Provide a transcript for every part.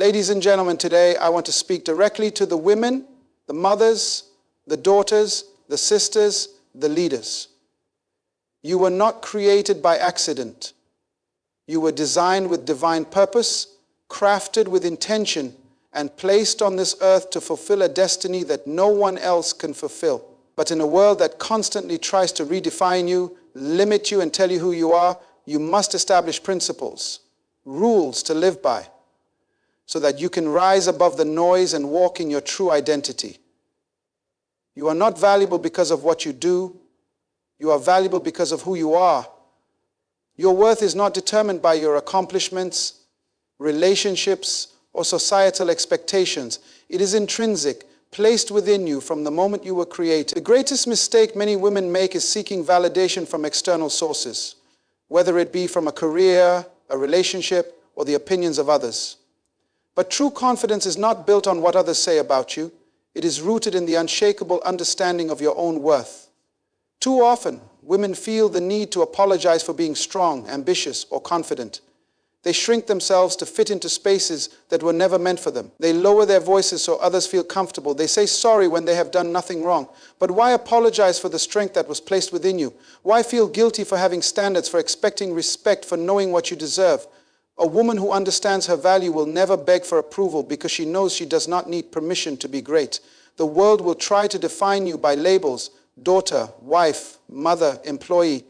Ladies and gentlemen, today I want to speak directly to the women, the mothers, the daughters, the sisters, the leaders. You were not created by accident. You were designed with divine purpose, crafted with intention, and placed on this earth to fulfill a destiny that no one else can fulfill. But in a world that constantly tries to redefine you, limit you, and tell you who you are, you must establish principles, rules to live by, so that you can rise above the noise and walk in your true identity. You are not valuable because of what you do. You are valuable because of who you are. Your worth is not determined by your accomplishments, relationships, or societal expectations. It is intrinsic, placed within you from the moment you were created. The greatest mistake many women make is seeking validation from external sources, whether it be from a career, a relationship, or the opinions of others. But true confidence is not built on what others say about you. It is rooted in the unshakable understanding of your own worth. Too often, women feel the need to apologize for being strong, ambitious, or confident. They shrink themselves to fit into spaces that were never meant for them. They lower their voices so others feel comfortable. They say sorry when they have done nothing wrong. But why apologize for the strength that was placed within you? Why feel guilty for having standards, for expecting respect, for knowing what you deserve? A woman who understands her value will never beg for approval because she knows she does not need permission to be great. The world will try to define you by labels: daughter, wife, mother, employee.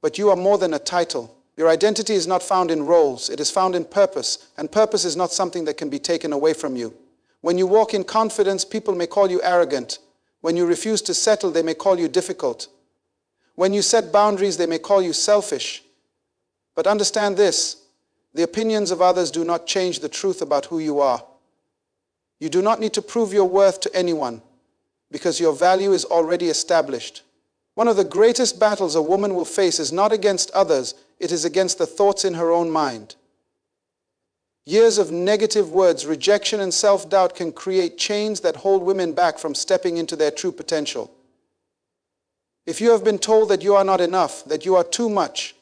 But you are more than a title. Your identity is not found in roles, it is found in purpose, and purpose is not something that can be taken away from you. When you walk in confidence, people may call you arrogant. When you refuse to settle, they may call you difficult. When you set boundaries, they may call you selfish. But understand this, the opinions of others do not change the truth about who you are. You do not need to prove your worth to anyone, because your value is already established. One of the greatest battles a woman will face is not against others, it is against the thoughts in her own mind. Years of negative words, rejection, and self-doubt can create chains that hold women back from stepping into their true potential. If you have been told that you are not enough, that you are too much,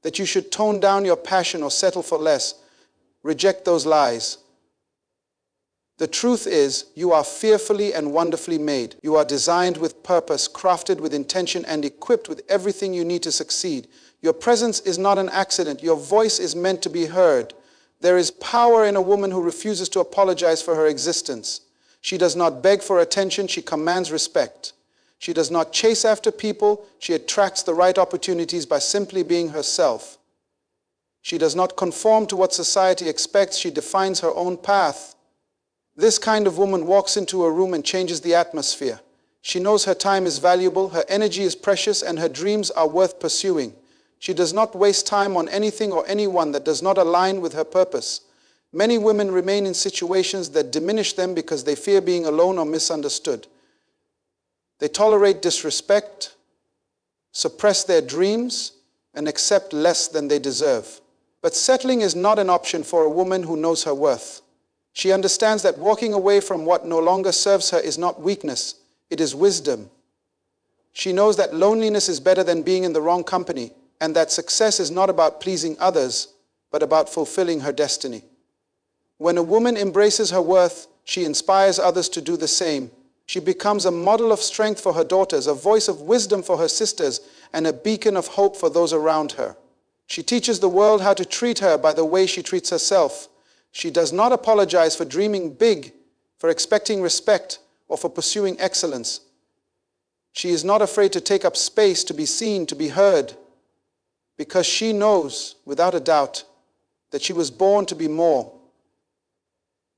that you should tone down your passion or settle for less, reject those lies. The truth is, you are fearfully and wonderfully made. You are designed with purpose, crafted with intention, and equipped with everything you need to succeed. Your presence is not an accident. Your voice is meant to be heard. There is power in a woman who refuses to apologize for her existence. She does not beg for attention, she commands respect. She does not chase after people, she attracts the right opportunities by simply being herself. She does not conform to what society expects, she defines her own path. This kind of woman walks into a room and changes the atmosphere. She knows her time is valuable, her energy is precious, and her dreams are worth pursuing. She does not waste time on anything or anyone that does not align with her purpose. Many women remain in situations that diminish them because they fear being alone or misunderstood. They tolerate disrespect, suppress their dreams, and accept less than they deserve. But settling is not an option for a woman who knows her worth. She understands that walking away from what no longer serves her is not weakness, it is wisdom. She knows that loneliness is better than being in the wrong company, and that success is not about pleasing others, but about fulfilling her destiny. When a woman embraces her worth, she inspires others to do the same. She becomes a model of strength for her daughters, a voice of wisdom for her sisters, and a beacon of hope for those around her. She teaches the world how to treat her by the way she treats herself. She does not apologize for dreaming big, for expecting respect, or for pursuing excellence. She is not afraid to take up space, to be seen, to be heard, because she knows, without a doubt, that she was born to be more.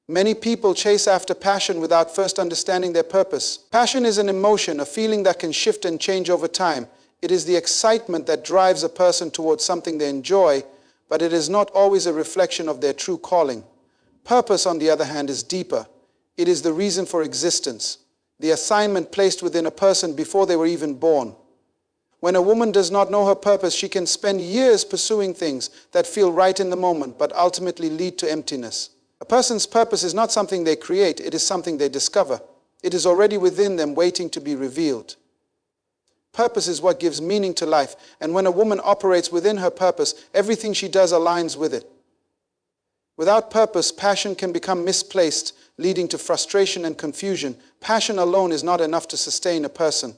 Many people chase after passion without first understanding their purpose. Passion is an emotion, a feeling that can shift and change over time. It is the excitement that drives a person towards something they enjoy, but it is not always a reflection of their true calling. Purpose, on the other hand, is deeper. It is the reason for existence, the assignment placed within a person before they were even born. When a woman does not know her purpose, she can spend years pursuing things that feel right in the moment, but ultimately lead to emptiness. A person's purpose is not something they create, it is something they discover. It is already within them, waiting to be revealed. Purpose is what gives meaning to life, and when a woman operates within her purpose, everything she does aligns with it. Without purpose, passion can become misplaced, leading to frustration and confusion. Passion alone is not enough to sustain a person.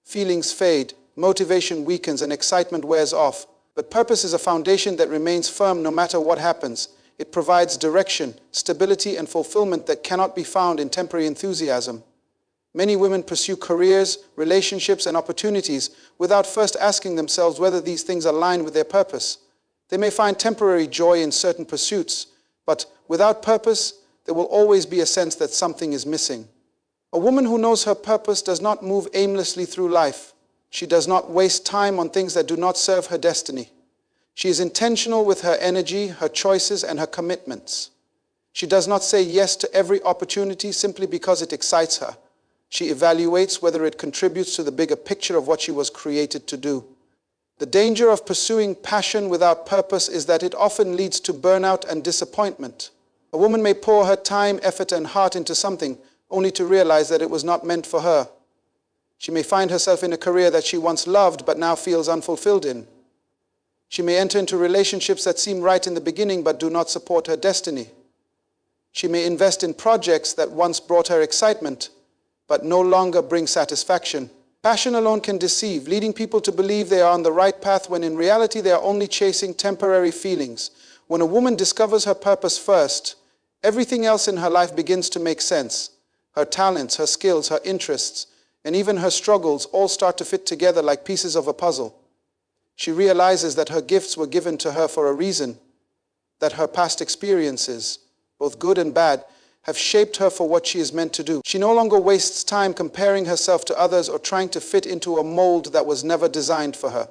Feelings fade, motivation weakens, and excitement wears off. But purpose is a foundation that remains firm no matter what happens. It provides direction, stability, and fulfillment that cannot be found in temporary enthusiasm. Many women pursue careers, relationships, and opportunities without first asking themselves whether these things align with their purpose. They may find temporary joy in certain pursuits, but without purpose, there will always be a sense that something is missing. A woman who knows her purpose does not move aimlessly through life. She does not waste time on things that do not serve her destiny. She is intentional with her energy, her choices, and her commitments. She does not say yes to every opportunity simply because it excites her. She evaluates whether it contributes to the bigger picture of what she was created to do. The danger of pursuing passion without purpose is that it often leads to burnout and disappointment. A woman may pour her time, effort, and heart into something only to realize that it was not meant for her. She may find herself in a career that she once loved but now feels unfulfilled in. She may enter into relationships that seem right in the beginning but do not support her destiny. She may invest in projects that once brought her excitement but no longer bring satisfaction. Passion alone can deceive, leading people to believe they are on the right path when in reality they are only chasing temporary feelings. When a woman discovers her purpose first, everything else in her life begins to make sense. Her talents, her skills, her interests, and even her struggles all start to fit together like pieces of a puzzle. She realizes that her gifts were given to her for a reason, that her past experiences, both good and bad, have shaped her for what she is meant to do. She no longer wastes time comparing herself to others or trying to fit into a mold that was never designed for her.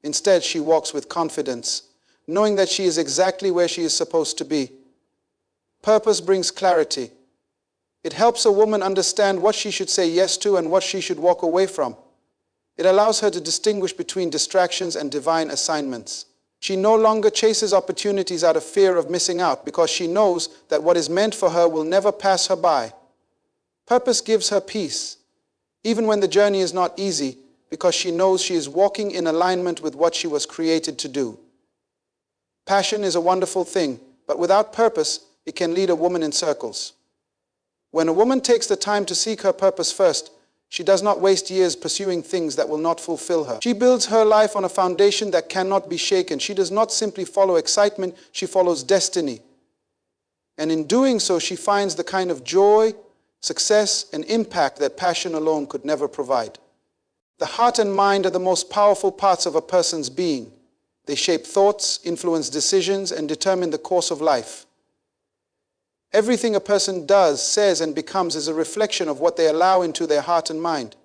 Instead, she walks with confidence, knowing that she is exactly where she is supposed to be. Purpose brings clarity. It helps a woman understand what she should say yes to and what she should walk away from. It allows her to distinguish between distractions and divine assignments. She no longer chases opportunities out of fear of missing out because she knows that what is meant for her will never pass her by. Purpose gives her peace, even when the journey is not easy, because she knows she is walking in alignment with what she was created to do. Passion is a wonderful thing, but without purpose, it can lead a woman in circles. When a woman takes the time to seek her purpose first, she does not waste years pursuing things that will not fulfill her. She builds her life on a foundation that cannot be shaken. She does not simply follow excitement, she follows destiny. And in doing so, she finds the kind of joy, success, and impact that passion alone could never provide. The heart and mind are the most powerful parts of a person's being. They shape thoughts, influence decisions, and determine the course of life. Everything a person does, says, and becomes is a reflection of what they allow into their heart and mind.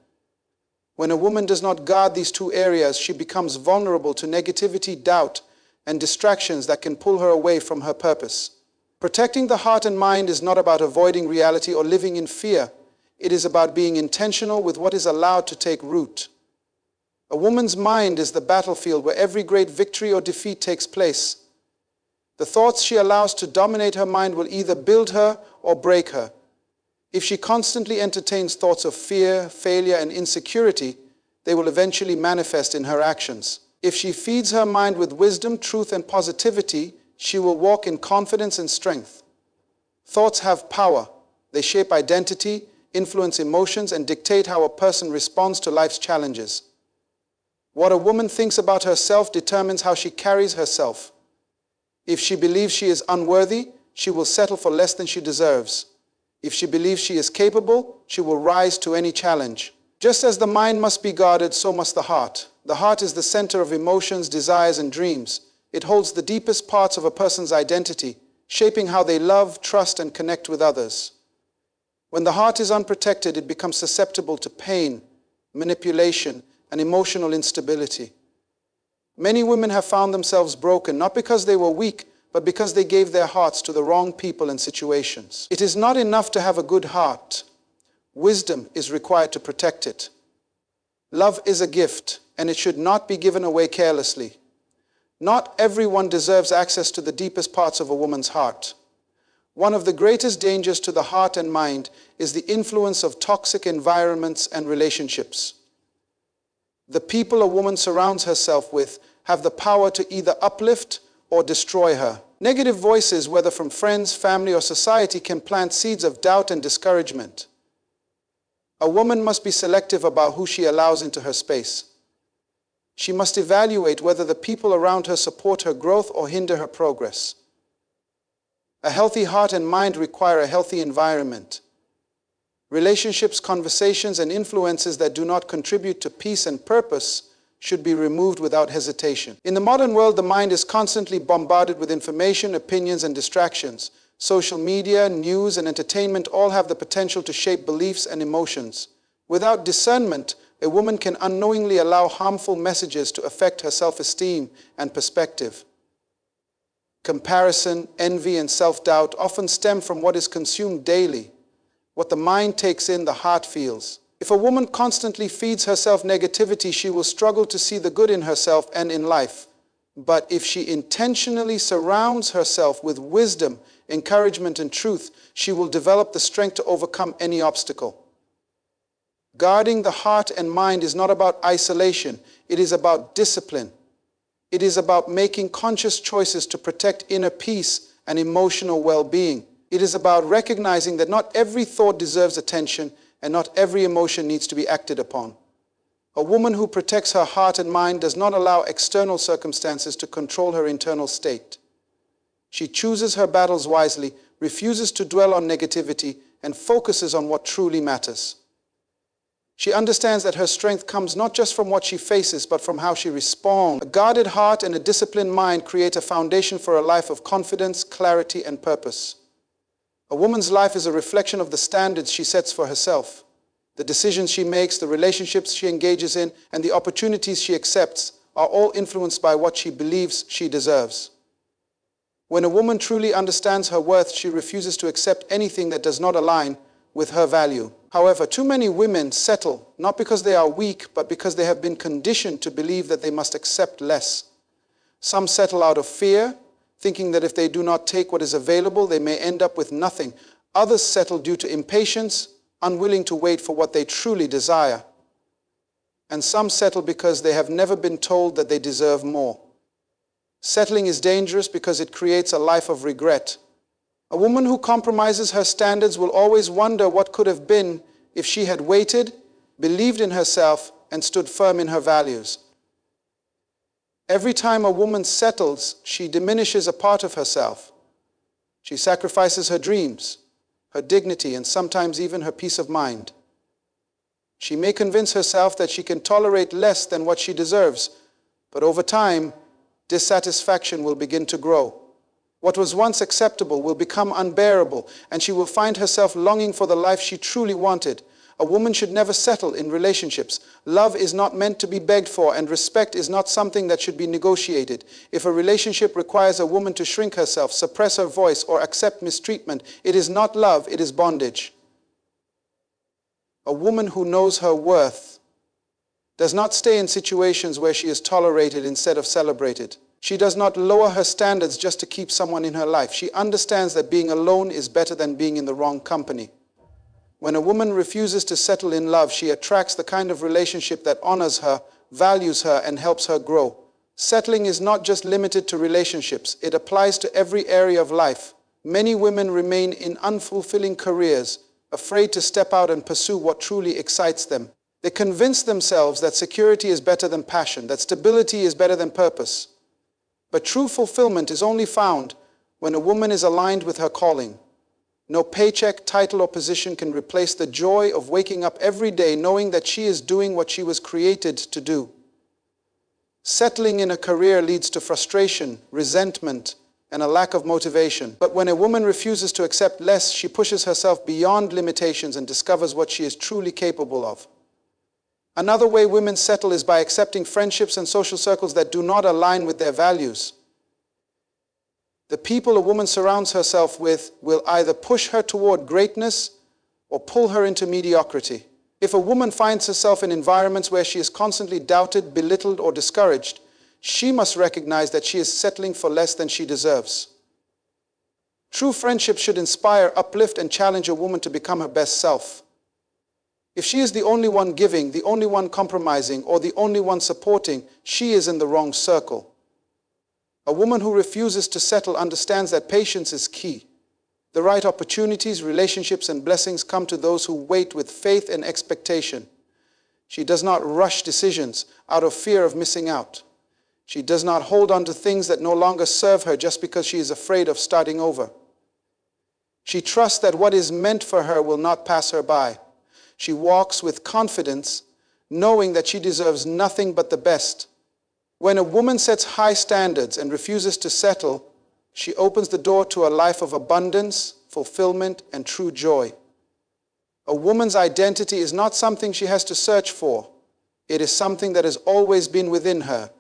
When a woman does not guard these two areas, she becomes vulnerable to negativity, doubt, and distractions that can pull her away from her purpose. Protecting the heart and mind is not about avoiding reality or living in fear. It is about being intentional with what is allowed to take root. A woman's mind is the battlefield where every great victory or defeat takes place. The thoughts she allows to dominate her mind will either build her or break her. If she constantly entertains thoughts of fear, failure, and insecurity, they will eventually manifest in her actions. If she feeds her mind with wisdom, truth, and positivity, she will walk in confidence and strength. Thoughts have power. They shape identity, influence emotions, and dictate how a person responds to life's challenges. What a woman thinks about herself determines how she carries herself. If she believes she is unworthy, she will settle for less than she deserves. If she believes she is capable, she will rise to any challenge. Just as the mind must be guarded, so must the heart. The heart is the center of emotions, desires, and dreams. It holds the deepest parts of a person's identity, shaping how they love, trust, and connect with others. When the heart is unprotected, it becomes susceptible to pain, manipulation, and emotional instability. Many women have found themselves broken, not because they were weak, but because they gave their hearts to the wrong people and situations. It is not enough to have a good heart. Wisdom is required to protect it. Love is a gift, and it should not be given away carelessly. Not everyone deserves access to the deepest parts of a woman's heart. One of the greatest dangers to the heart and mind is the influence of toxic environments and relationships. The people a woman surrounds herself with have the power to either uplift or destroy her. Negative voices, whether from friends, family, or society, can plant seeds of doubt and discouragement. A woman must be selective about who she allows into her space. She must evaluate whether the people around her support her growth or hinder her progress. A healthy heart and mind require a healthy environment. Relationships, conversations, and influences that do not contribute to peace and purpose should be removed without hesitation. In the modern world, the mind is constantly bombarded with information, opinions, and distractions. Social media, news, and entertainment all have the potential to shape beliefs and emotions. Without discernment, a woman can unknowingly allow harmful messages to affect her self-esteem and perspective. Comparison, envy, and self-doubt often stem from what is consumed daily. What the mind takes in, the heart feels. If a woman constantly feeds herself negativity, she will struggle to see the good in herself and in life. But if she intentionally surrounds herself with wisdom, encouragement, and truth, she will develop the strength to overcome any obstacle. Guarding the heart and mind is not about isolation. It is about discipline. It is about making conscious choices to protect inner peace and emotional well-being. It is about recognizing that not every thought deserves attention and not every emotion needs to be acted upon. A woman who protects her heart and mind does not allow external circumstances to control her internal state. She chooses her battles wisely, refuses to dwell on negativity, and focuses on what truly matters. She understands that her strength comes not just from what she faces, but from how she responds. A guarded heart and a disciplined mind create a foundation for a life of confidence, clarity, and purpose. A woman's life is a reflection of the standards she sets for herself. The decisions she makes, the relationships she engages in, and the opportunities she accepts are all influenced by what she believes she deserves. When a woman truly understands her worth, she refuses to accept anything that does not align with her value. However, too many women settle, not because they are weak, but because they have been conditioned to believe that they must accept less. Some settle out of fear, thinking that if they do not take what is available, they may end up with nothing. Others settle due to impatience, unwilling to wait for what they truly desire. And some settle because they have never been told that they deserve more. Settling is dangerous because it creates a life of regret. A woman who compromises her standards will always wonder what could have been if she had waited, believed in herself, and stood firm in her values. Every time a woman settles, she diminishes a part of herself. She sacrifices her dreams, her dignity, and sometimes even her peace of mind. She may convince herself that she can tolerate less than what she deserves, but over time, dissatisfaction will begin to grow. What was once acceptable will become unbearable, and she will find herself longing for the life she truly wanted. A woman should never settle in relationships. Love is not meant to be begged for, and respect is not something that should be negotiated. If a relationship requires a woman to shrink herself, suppress her voice, or accept mistreatment, it is not love, it is bondage. A woman who knows her worth does not stay in situations where she is tolerated instead of celebrated. She does not lower her standards just to keep someone in her life. She understands that being alone is better than being in the wrong company. When a woman refuses to settle in love, she attracts the kind of relationship that honors her, values her, and helps her grow. Settling is not just limited to relationships. It applies to every area of life. Many women remain in unfulfilling careers, afraid to step out and pursue what truly excites them. They convince themselves that security is better than passion, that stability is better than purpose. But true fulfillment is only found when a woman is aligned with her calling. No paycheck, title, or position can replace the joy of waking up every day knowing that she is doing what she was created to do. Settling in a career leads to frustration, resentment, and a lack of motivation. But when a woman refuses to accept less, she pushes herself beyond limitations and discovers what she is truly capable of. Another way women settle is by accepting friendships and social circles that do not align with their values. The people a woman surrounds herself with will either push her toward greatness or pull her into mediocrity. If a woman finds herself in environments where she is constantly doubted, belittled, or discouraged, she must recognize that she is settling for less than she deserves. True friendship should inspire, uplift, and challenge a woman to become her best self. If she is the only one giving, the only one compromising, or the only one supporting, she is in the wrong circle. A woman who refuses to settle understands that patience is key. The right opportunities, relationships, and blessings come to those who wait with faith and expectation. She does not rush decisions out of fear of missing out. She does not hold on to things that no longer serve her just because she is afraid of starting over. She trusts that what is meant for her will not pass her by. She walks with confidence, knowing that she deserves nothing but the best. When a woman sets high standards and refuses to settle, she opens the door to a life of abundance, fulfillment, and true joy. A woman's identity is not something she has to search for. It is something that has always been within her.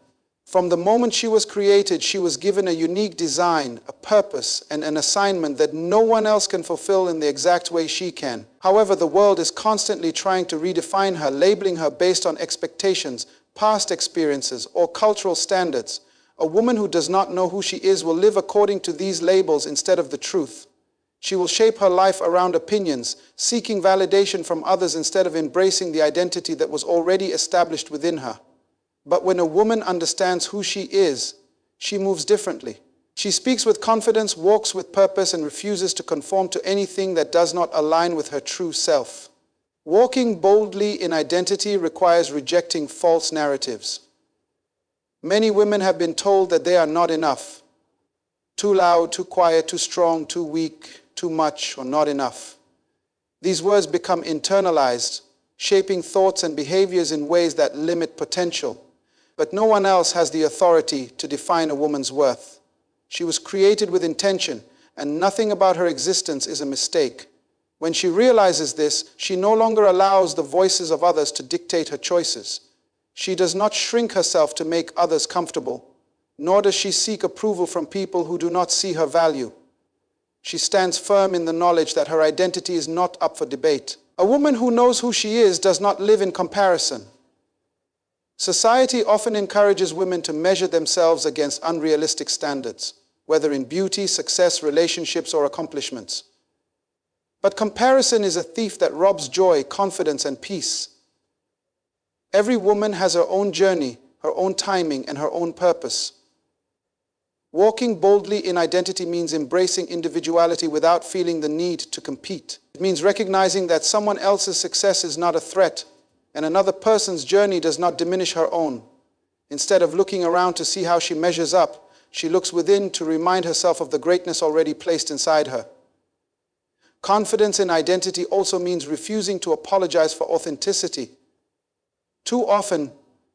From the moment she was created, she was given a unique design, a purpose, and an assignment that no one else can fulfill in the exact way she can. However, the world is constantly trying to redefine her, labeling her based on expectations, past experiences, or cultural standards. A woman who does not know who she is will live according to these labels instead of the truth. She will shape her life around opinions, seeking validation from others instead of embracing the identity that was already established within her. But when a woman understands who she is, she moves differently. She speaks with confidence, walks with purpose, and refuses to conform to anything that does not align with her true self. Walking boldly in identity requires rejecting false narratives. Many women have been told that they are not enough. Too loud, too quiet, too strong, too weak, too much, or not enough. These words become internalized, shaping thoughts and behaviors in ways that limit potential. But no one else has the authority to define a woman's worth. She was created with intention, and nothing about her existence is a mistake. When she realizes this, she no longer allows the voices of others to dictate her choices. She does not shrink herself to make others comfortable, nor does she seek approval from people who do not see her value. She stands firm in the knowledge that her identity is not up for debate. A woman who knows who she is does not live in comparison. Society often encourages women to measure themselves against unrealistic standards, whether in beauty, success, relationships, or accomplishments. But comparison is a thief that robs joy, confidence, and peace. Every woman has her own journey, her own timing, and her own purpose. Walking boldly in identity means embracing individuality without feeling the need to compete. It means recognizing that someone else's success is not a threat, and another person's journey does not diminish her own. Instead of looking around to see how she measures up, she looks within to remind herself of the greatness already placed inside her. Confidence in identity also means refusing to apologize for authenticity. Too often,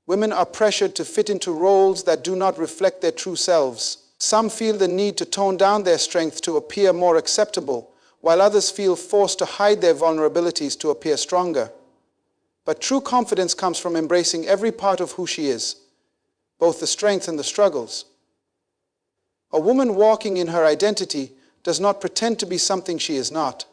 women are pressured to fit into roles that do not reflect their true selves. Some feel the need to tone down their strength to appear more acceptable, while others feel forced to hide their vulnerabilities to appear stronger. But true confidence comes from embracing every part of who she is, both the strengths and the struggles. A woman walking in her identity does not pretend to be something she is not.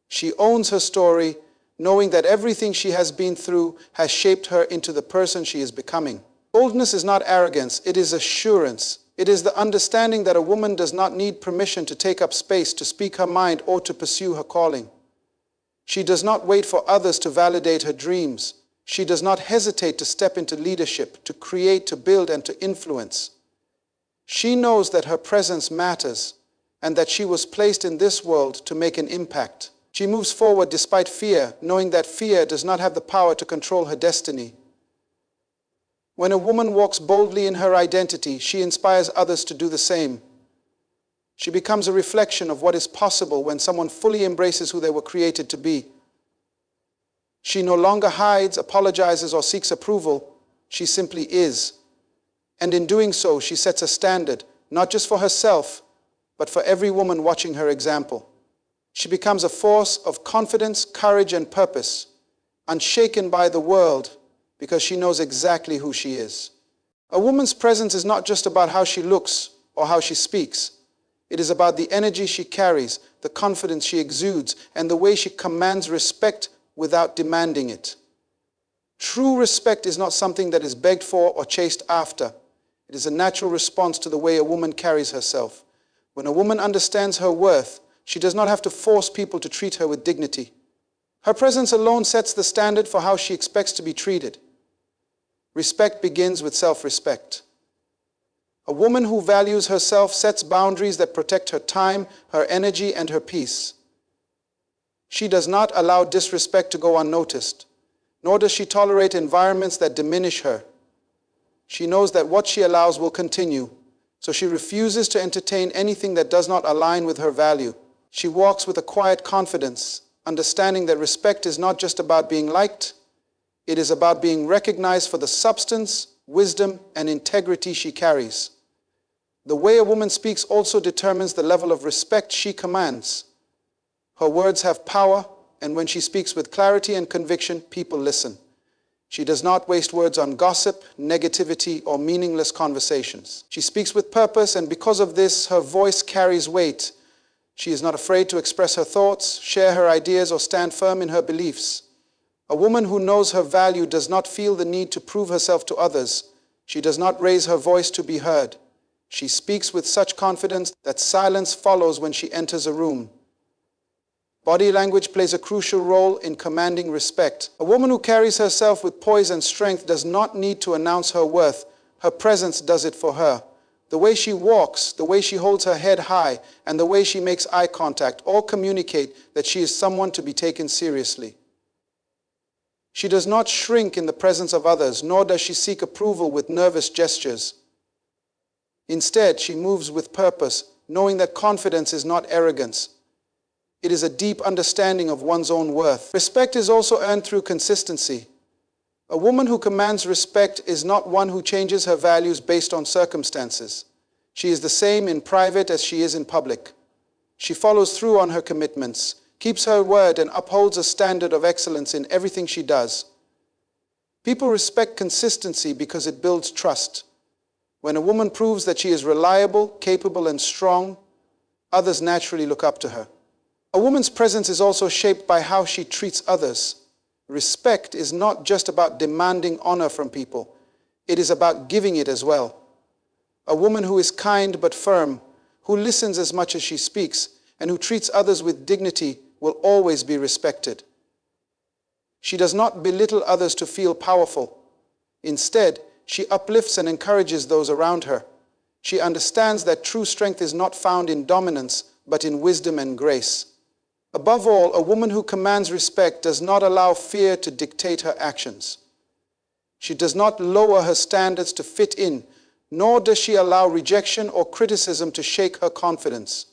She owns her story, knowing that everything she has been through has shaped her into the person she is becoming. Boldness is not arrogance, it is assurance. It is the understanding that a woman does not need permission to take up space, to speak her mind, or to pursue her calling. She does not wait for others to validate her dreams. She does not hesitate to step into leadership, to create, to build, and to influence. She knows that her presence matters and that she was placed in this world to make an impact. She moves forward despite fear, knowing that fear does not have the power to control her destiny. When a woman walks boldly in her identity, she inspires others to do the same. She becomes a reflection of what is possible when someone fully embraces who they were created to be. She no longer hides, apologizes, or seeks approval. She simply is. And in doing so, she sets a standard, not just for herself, but for every woman watching her example. She becomes a force of confidence, courage, and purpose, unshaken by the world because she knows exactly who she is. A woman's presence is not just about how she looks or how she speaks. It is about the energy she carries, the confidence she exudes, and the way she commands respect without demanding it. True respect is not something that is begged for or chased after. It is a natural response to the way a woman carries herself. When a woman understands her worth, she does not have to force people to treat her with dignity. Her presence alone sets the standard for how she expects to be treated. Respect begins with self-respect. A woman who values herself sets boundaries that protect her time, her energy, and her peace. She does not allow disrespect to go unnoticed, nor does she tolerate environments that diminish her. She knows that what she allows will continue, so she refuses to entertain anything that does not align with her value. She walks with a quiet confidence, understanding that respect is not just about being liked, it is about being recognized for the substance, wisdom, and integrity she carries. The way a woman speaks also determines the level of respect she commands. Her words have power, and when she speaks with clarity and conviction, people listen. She does not waste words on gossip, negativity, or meaningless conversations. She speaks with purpose, and because of this, her voice carries weight. She is not afraid to express her thoughts, share her ideas, or stand firm in her beliefs. A woman who knows her value does not feel the need to prove herself to others. She does not raise her voice to be heard. She speaks with such confidence that silence follows when she enters a room. Body language plays a crucial role in commanding respect. A woman who carries herself with poise and strength does not need to announce her worth. Her presence does it for her. The way she walks, the way she holds her head high, and the way she makes eye contact all communicate that she is someone to be taken seriously. She does not shrink in the presence of others, nor does she seek approval with nervous gestures. Instead, she moves with purpose, knowing that confidence is not arrogance. It is a deep understanding of one's own worth. Respect is also earned through consistency. A woman who commands respect is not one who changes her values based on circumstances. She is the same in private as she is in public. She follows through on her commitments, keeps her word, and upholds a standard of excellence in everything she does. People respect consistency because it builds trust. When a woman proves that she is reliable, capable, and strong, others naturally look up to her. A woman's presence is also shaped by how she treats others. Respect is not just about demanding honor from people. It is about giving it as well. A woman who is kind but firm, who listens as much as she speaks, and who treats others with dignity will always be respected. She does not belittle others to feel powerful. Instead, she uplifts and encourages those around her. She understands that true strength is not found in dominance, but in wisdom and grace. Above all, a woman who commands respect does not allow fear to dictate her actions. She does not lower her standards to fit in, nor does she allow rejection or criticism to shake her confidence.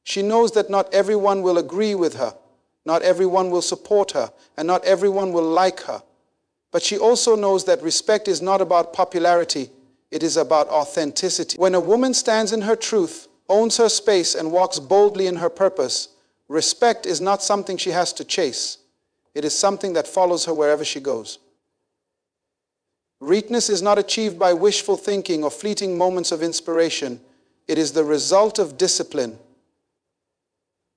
She knows that not everyone will agree with her, not everyone will support her, and not everyone will like her. But she also knows that respect is not about popularity, it is about authenticity. When a woman stands in her truth, owns her space, and walks boldly in her purpose, respect is not something she has to chase. It is something that follows her wherever she goes. Greatness is not achieved by wishful thinking or fleeting moments of inspiration. It is the result of discipline.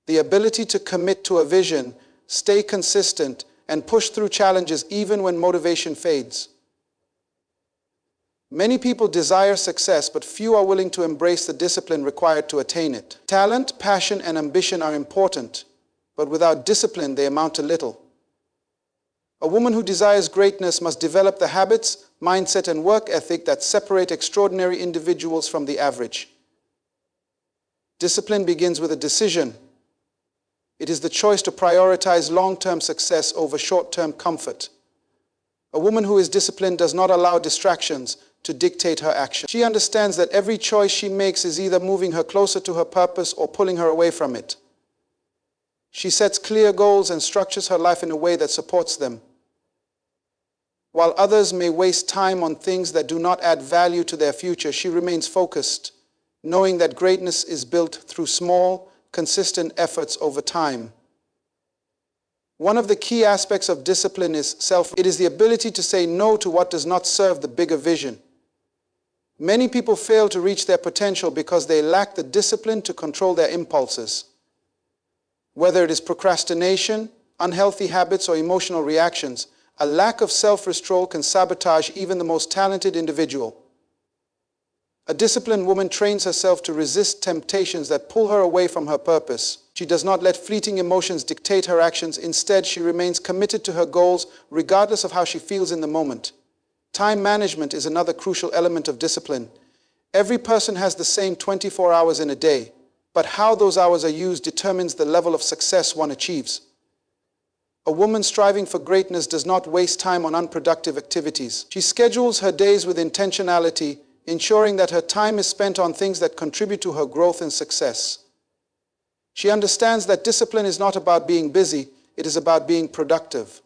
The ability to commit to a vision, stay consistent, and push through challenges even when motivation fades. Many people desire success, but few are willing to embrace the discipline required to attain it. Talent, passion, and ambition are important, but without discipline they amount to little. A woman who desires greatness must develop the habits, mindset, and work ethic that separate extraordinary individuals from the average. Discipline begins with a decision. It is the choice to prioritize long-term success over short-term comfort. A woman who is disciplined does not allow distractions to dictate her action. She understands that every choice she makes is either moving her closer to her purpose or pulling her away from it. She sets clear goals and structures her life in a way that supports them. While others may waste time on things that do not add value to their future, she remains focused, knowing that greatness is built through small, consistent efforts over time. One of the key aspects of discipline is it is the ability to say no to what does not serve the bigger vision. Many people fail to reach their potential because they lack the discipline to control their impulses. Whether it is procrastination, unhealthy habits, or emotional reactions, a lack of self-control can sabotage even the most talented individual. A disciplined woman trains herself to resist temptations that pull her away from her purpose. She does not let fleeting emotions dictate her actions. Instead, she remains committed to her goals regardless of how she feels in the moment. Time management is another crucial element of discipline. Every person has the same 24 hours in a day, but how those hours are used determines the level of success one achieves. A woman striving for greatness does not waste time on unproductive activities. She schedules her days with intentionality, ensuring that her time is spent on things that contribute to her growth and success. She understands that discipline is not about being busy, it is about being productive.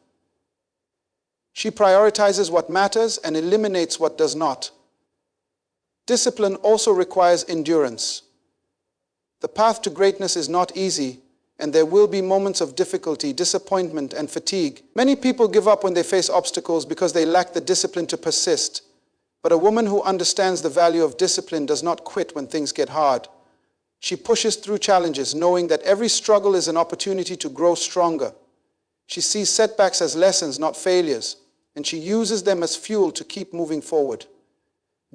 She prioritizes what matters and eliminates what does not. Discipline also requires endurance. The path to greatness is not easy, and there will be moments of difficulty, disappointment, and fatigue. Many people give up when they face obstacles because they lack the discipline to persist. But a woman who understands the value of discipline does not quit when things get hard. She pushes through challenges, knowing that every struggle is an opportunity to grow stronger. She sees setbacks as lessons, not failures, and she uses them as fuel to keep moving forward.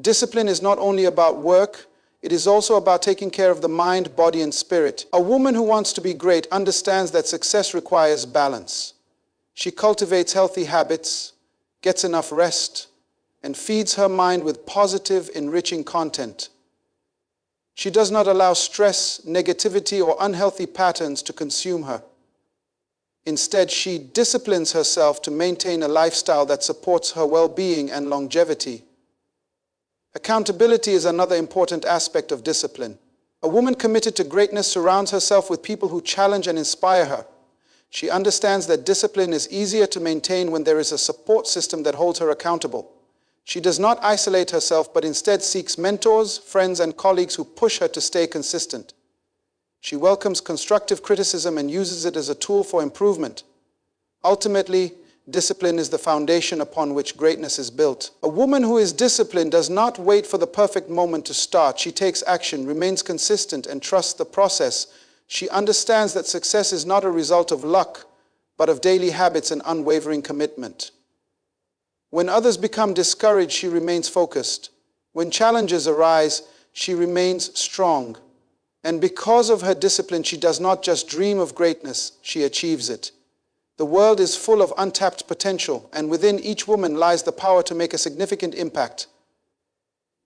Discipline is not only about work, it is also about taking care of the mind, body, and spirit. A woman who wants to be great understands that success requires balance. She cultivates healthy habits, gets enough rest, and feeds her mind with positive, enriching content. She does not allow stress, negativity, or unhealthy patterns to consume her. Instead, she disciplines herself to maintain a lifestyle that supports her well-being and longevity. Accountability is another important aspect of discipline. A woman committed to greatness surrounds herself with people who challenge and inspire her. She understands that discipline is easier to maintain when there is a support system that holds her accountable. She does not isolate herself, but instead seeks mentors, friends, and colleagues who push her to stay consistent. She welcomes constructive criticism and uses it as a tool for improvement. Ultimately, discipline is the foundation upon which greatness is built. A woman who is disciplined does not wait for the perfect moment to start. She takes action, remains consistent, and trusts the process. She understands that success is not a result of luck, but of daily habits and unwavering commitment. When others become discouraged, she remains focused. When challenges arise, she remains strong. And because of her discipline, she does not just dream of greatness, she achieves it. The world is full of untapped potential, and within each woman lies the power to make a significant impact.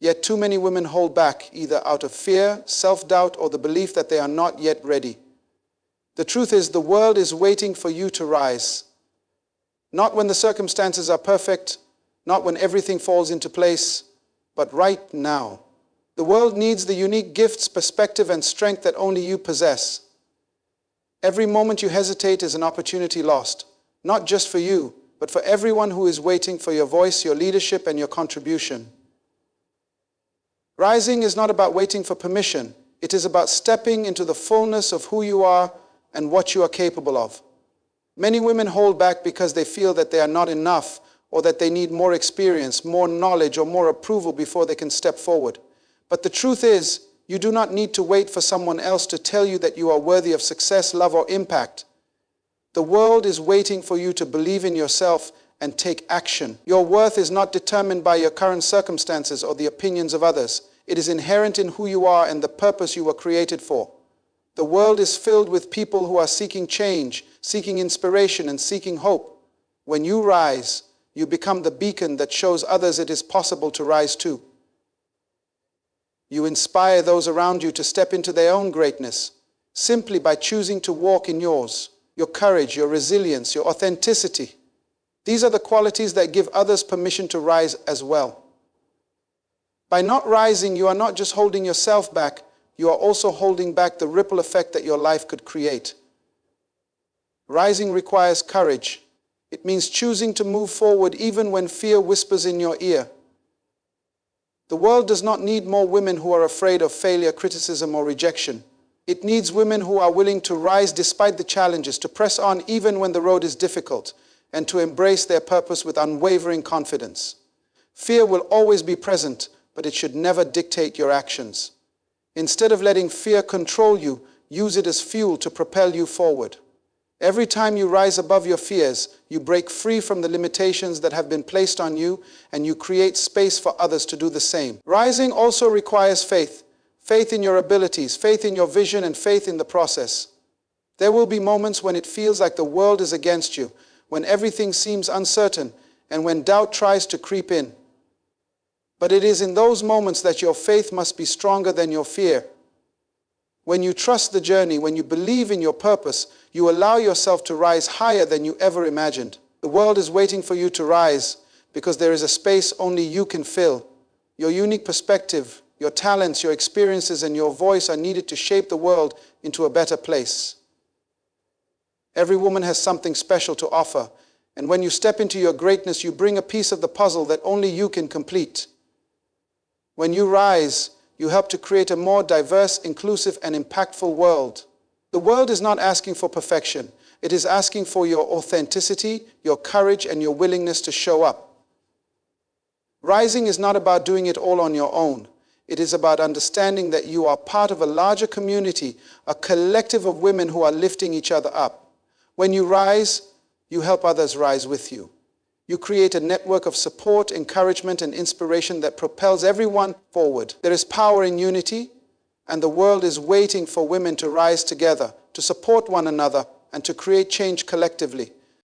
Yet too many women hold back, either out of fear, self-doubt, or the belief that they are not yet ready. The truth is, the world is waiting for you to rise. Not when the circumstances are perfect, not when everything falls into place, but right now. The world needs the unique gifts, perspective, and strength that only you possess. Every moment you hesitate is an opportunity lost, not just for you, but for everyone who is waiting for your voice, your leadership, and your contribution. Rising is not about waiting for permission. It is about stepping into the fullness of who you are and what you are capable of. Many women hold back because they feel that they are not enough, or that they need more experience, more knowledge, or more approval before they can step forward. But the truth is, you do not need to wait for someone else to tell you that you are worthy of success, love, or impact. The world is waiting for you to believe in yourself and take action. Your worth is not determined by your current circumstances or the opinions of others. It is inherent in who you are and the purpose you were created for. The world is filled with people who are seeking change, seeking inspiration, and seeking hope. When you rise, you become the beacon that shows others it is possible to rise too. You inspire those around you to step into their own greatness, simply by choosing to walk in yours. Your courage, your resilience, your authenticity. These are the qualities that give others permission to rise as well. By not rising, you are not just holding yourself back, you are also holding back the ripple effect that your life could create. Rising requires courage. It means choosing to move forward even when fear whispers in your ear. The world does not need more women who are afraid of failure, criticism, or rejection. It needs women who are willing to rise despite the challenges, to press on even when the road is difficult, and to embrace their purpose with unwavering confidence. Fear will always be present, but it should never dictate your actions. Instead of letting fear control you, use it as fuel to propel you forward. Every time you rise above your fears, you break free from the limitations that have been placed on you, and you create space for others to do the same. Rising also requires faith. Faith in your abilities, faith in your vision, and faith in the process. There will be moments when it feels like the world is against you, when everything seems uncertain, and when doubt tries to creep in. But it is in those moments that your faith must be stronger than your fear. When you trust the journey, when you believe in your purpose, you allow yourself to rise higher than you ever imagined. The world is waiting for you to rise because there is a space only you can fill. Your unique perspective, your talents, your experiences, and your voice are needed to shape the world into a better place. Every woman has something special to offer, and when you step into your greatness, you bring a piece of the puzzle that only you can complete. When you rise, you help to create a more diverse, inclusive, and impactful world. The world is not asking for perfection. It is asking for your authenticity, your courage, and your willingness to show up. Rising is not about doing it all on your own. It is about understanding that you are part of a larger community, a collective of women who are lifting each other up. When you rise, you help others rise with you. You create a network of support, encouragement, and inspiration that propels everyone forward. There is power in unity, and the world is waiting for women to rise together, to support one another, and to create change collectively.